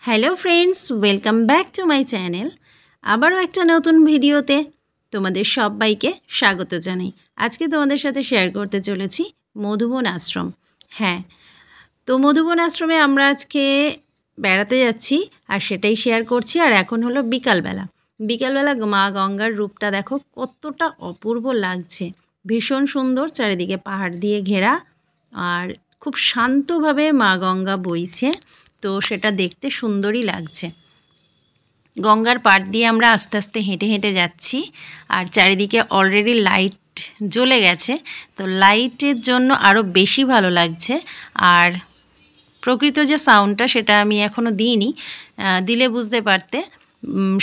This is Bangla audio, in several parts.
Hello friends, welcome back to my channel. আবারও একটা নতুন ভিডিওতে তোমাদের সবাইকে স্বাগত জানাই। আজকে তোমাদের সাথে শেয়ার করতে চলেছি মধুবন আশ্রম। হ্যাঁ, তো মধুবন আশ্রমে আমরা আজকে বেড়াতে যাচ্ছি আর সেটাই শেয়ার করছি। আর এখন হলো বিকালবেলা মা গঙ্গার রূপটা দেখো কতটা অপূর্ব লাগছে, ভীষণ সুন্দর, চারিদিকে পাহাড় দিয়ে ঘেরা আর খুব শান্তভাবে মা গঙ্গা বইছে, তো সেটা দেখতে সুন্দরই লাগছে। গঙ্গার পাড় দিয়ে আমরা আস্তে আস্তে হেঁটে হেঁটে যাচ্ছি আর চারিদিকে অলরেডি লাইট জ্বলে গেছে, তো লাইটের জন্য আরও বেশি ভালো লাগছে। আর প্রকৃত যে সাউন্ডটা সেটা আমি এখনও দিইনি, দিলে বুঝতে পারতে।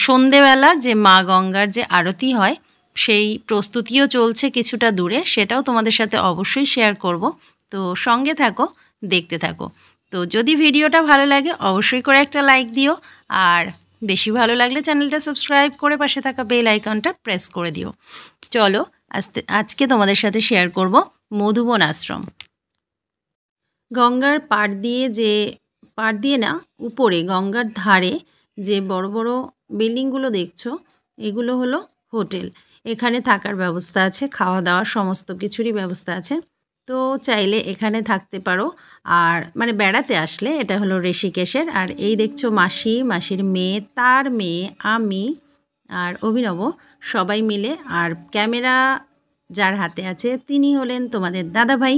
সন্ধেবেলা যে মা গঙ্গার যে আরতি হয় সেই প্রস্তুতিও চলছে কিছুটা দূরে, সেটাও তোমাদের সাথে অবশ্যই শেয়ার করব। তো সঙ্গে থাকো, দেখতে থাকো। তো যদি ভিডিওটা ভালো লাগে অবশ্যই করে একটা লাইক দিও, আর বেশি ভালো লাগলে চ্যানেলটা সাবস্ক্রাইব করে পাশে থাকা বেল আইকনটা প্রেস করে দিও। চলো আজকে তোমাদের সাথে শেয়ার করব মধুবন আশ্রম। গঙ্গার পাড় দিয়ে না, উপরে গঙ্গার ধারে যে বড় বড় বিল্ডিংগুলো দেখছো, এগুলো হলো হোটেল। এখানে থাকার ব্যবস্থা আছে, খাওয়া দাওয়া সমস্ত কিছুরই ব্যবস্থা আছে। তো চাইলে এখানে থাকতে পারো। আর মানে বেড়াতে আসলে এটা হলো ঋষিকেশের। আর এই দেখছো মাসির মেয়ে, তার মেয়ে, আমি আর অভিনব সবাই মিলে, আর ক্যামেরা যার হাতে আছে তিনি হলেন তোমাদের দাদাভাই,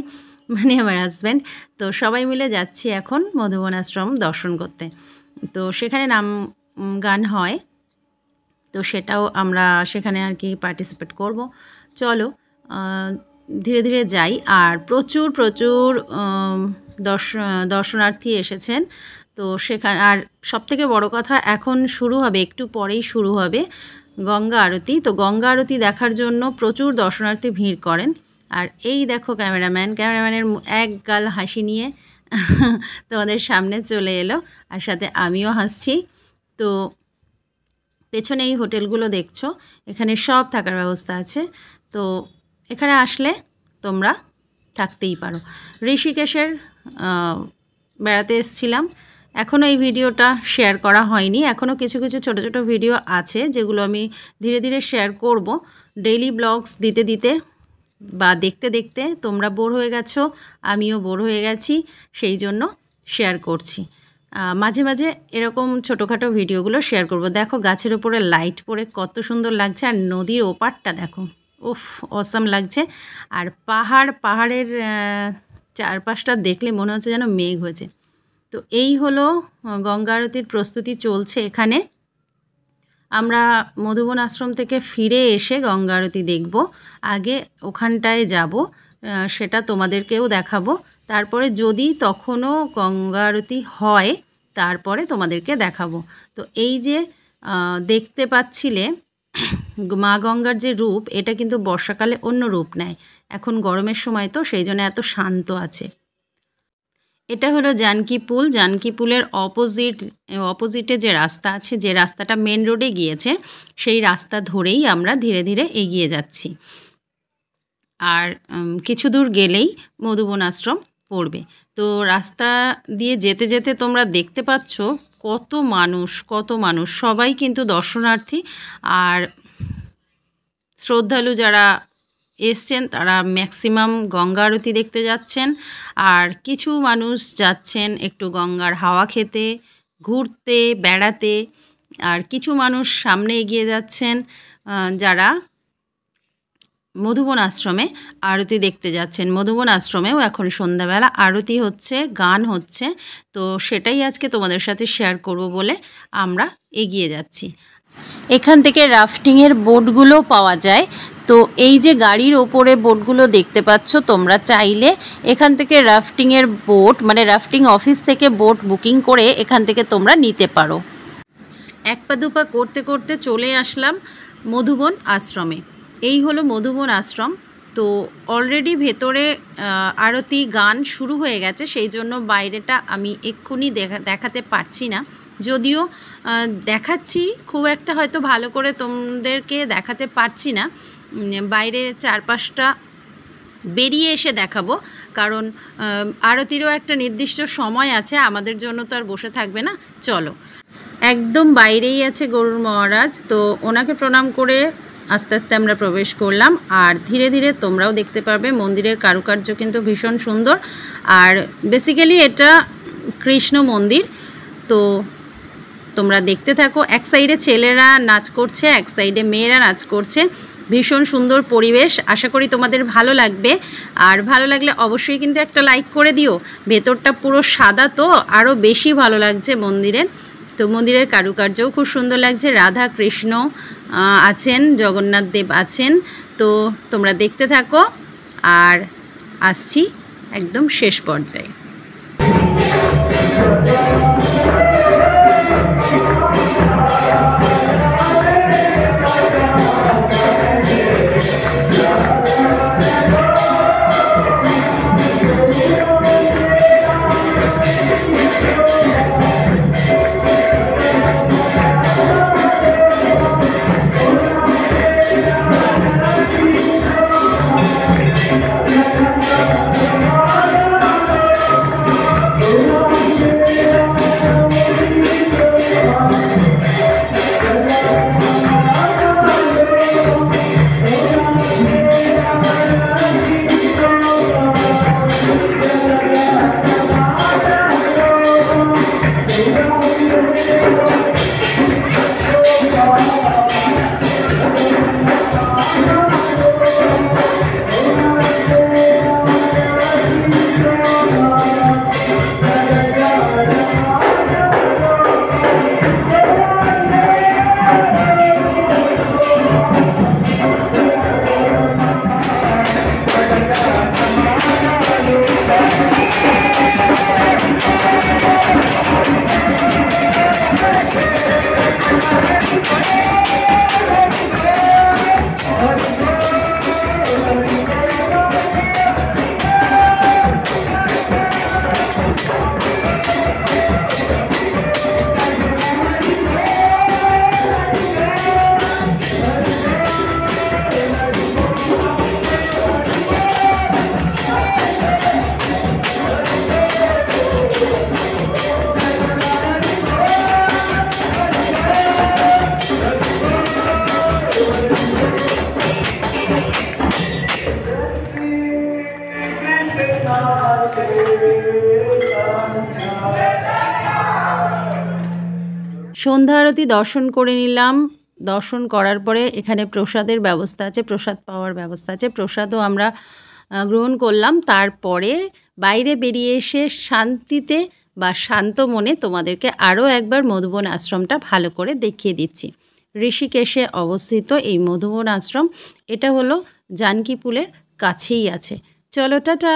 মানে আমার হাজব্যান্ড। তো সবাই মিলে যাচ্ছি এখন মধুবন আশ্রম দর্শন করতে। তো সেখানে নাম গান হয়, তো সেটাও আমরা সেখানে আর কি পার্টিসিপেট করব। চলো ধীরে ধীরে যাই। আর প্রচুর দর্শনার্থী এসেছেন। তো সেখানে আর সবথেকে বড় কথা, এখন শুরু হবে, একটু পরেই শুরু হবে গঙ্গা আরতি। তো গঙ্গা আরতি দেখার জন্য প্রচুর দর্শনার্থী ভিড় করেন। আর এই দেখো ক্যামেরাম্যানের এক গাল হাসি নিয়ে তোমাদের সামনে চলে এলো, আর সাথে আমিও হাসছি। তো পেছনে এই হোটেলগুলো দেখছো, এখানে সব থাকার ব্যবস্থা আছে। তো এখানে আসলে তোমরা থাকতেই পারো। ঋষিকেশের বেড়াতে এসেছিলাম, এখনও এই ভিডিওটা শেয়ার করা হয়নি। এখনও কিছু কিছু ছোট ছোট ভিডিও আছে যেগুলো আমি ধীরে ধীরে শেয়ার করব। ডেইলি ব্লগস দিতে দিতে বা দেখতে দেখতে তোমরা বোর হয়ে গেছো, আমিও বোর হয়ে গেছি, সেই জন্য শেয়ার করছি। মাঝে মাঝে এরকম ছোটোখাটো ভিডিওগুলো শেয়ার করব। দেখো গাছের ওপরে লাইট পড়ে কত সুন্দর লাগছে, আর নদীর ওপারটা দেখো, উফ অসাম লাগছে। আর পাহাড়ের চারপাশটা দেখলে মনে হচ্ছে যেন মেঘ হয়েছে। তো এই হলো গঙ্গা আরতির প্রস্তুতি চলছে এখানে। আমরা মধুবন আশ্রম থেকে ফিরে এসে গঙ্গা আরতি দেখব। আগে ওখানটায় যাব, সেটা তোমাদেরকেও দেখাবো। তারপরে যদি তখনও গঙ্গা আরতি হয় তারপরে তোমাদেরকে দেখাবো। তো এই যে দেখতে পাচ্ছিলে মা গঙ্গার যে রূপ, এটা কিন্তু বর্ষাকালে অন্য রূপ নেয়, এখন গরমের সময় তো সেই জন্য এত শান্ত আছে। এটা হলো জানকী পুলের অপোজিটে যে রাস্তা আছে, যে রাস্তাটা মেন রোডে গিয়েছে, সেই রাস্তা ধরেই আমরা ধীরে ধীরে এগিয়ে যাচ্ছি। আর কিছু দূর গেলেই মধুবন আশ্রম পড়বে। তো রাস্তা দিয়ে যেতে যেতে তোমরা দেখতে পাচ্ছ কত মানুষ, সবাই কিন্তু দর্শনার্থী। আর শ্রদ্ধালু যারা এসছেন তারা ম্যাক্সিমাম গঙ্গা আরতি দেখতে যাচ্ছেন। আর কিছু মানুষ যাচ্ছেন একটু গঙ্গার হাওয়া খেতে, ঘুরতে, বেড়াতে। আর কিছু মানুষ সামনে এগিয়ে যাচ্ছেন যারা মধুবন আশ্রমে আরতি দেখতে যাচ্ছেন। মধুবন আশ্রমেও এখন সন্ধ্যাবেলা আরতি হচ্ছে, গান হচ্ছে। তো সেটাই আজকে তোমাদের সাথে শেয়ার করব বলে আমরা এগিয়ে যাচ্ছি। এখান থেকে রাফটিংয়ের বোটগুলো পাওয়া যায়। তো এই যে গাড়ির ওপরে বোটগুলো দেখতে পাচ্ছ, তোমরা চাইলে এখান থেকে রাফটিংয়ের বোট, মানে রাফটিং অফিস থেকে বোট বুকিং করে এখান থেকে তোমরা নিতে পারো। এক পা দুপা করতে করতে চলে আসলাম মধুবন আশ্রমে। এই হলো মধুবন আশ্রম। তো অলরেডি ভেতরে আরতি গান শুরু হয়ে গেছে, সেই জন্য বাইরেটা আমি এক্ষুনি দেখাতে পারছি না। যদিও দেখাচ্ছি, খুব একটা হয়তো ভালো করে তোমাদেরকে দেখাতে পারছি না। বাইরের চারপাশটা বেরিয়ে এসে দেখাবো, কারণ আরতিরও একটা নির্দিষ্ট সময় আছে, আমাদের জন্য তো আর বসে থাকবে না। চলো, একদম বাইরেই আছে গরুর মহারাজ, তো ওনাকে প্রণাম করে আস্তে আস্তে আমরা প্রবেশ করলাম। আর ধীরে ধীরে তোমরাও দেখতে পারবে মন্দিরের কারুকার্য কিন্তু ভীষণ সুন্দর। আর বেসিক্যালি এটা কৃষ্ণ মন্দির, তো তোমরা দেখতে থাকো। এক সাইডে ছেলেরা নাচ করছে, এক সাইডে মেয়েরা নাচ করছে, ভীষণ সুন্দর পরিবেশ। আশা করি তোমাদের ভালো লাগবে, আর ভালো লাগলে অবশ্যই কিন্তু একটা লাইক করে দিও। ভেতরটা পুরো সাদা, তো আরও বেশি ভালো লাগছে মন্দিরের। তো মন্দিরের কারুকার্যও খুব সুন্দর লাগছে, রাধা কৃষ্ণ আছেন, জগন্নাথ দেব আছেন। তো তোমরা দেখতে থাকো, আর আসছি একদম শেষ পর্যায়ে। সন্ধ্যা আরতি দর্শন করে নিলাম। দর্শন করার পরে এখানে প্রসাদের ব্যবস্থা আছে, প্রসাদ পাওয়ার ব্যবস্থা আছে, প্রসাদও আমরা গ্রহণ করলাম। তারপরে বাইরে বেরিয়ে এসে শান্তিতে বা শান্ত মনে তোমাদেরকে আরও একবার মধুবন আশ্রমটা ভালো করে দেখিয়ে দিচ্ছি। ঋষিকেশে অবস্থিত এই মধুবন আশ্রম, এটা হলো জানকীপুরের কাছেই আছে। চলো, টাটা।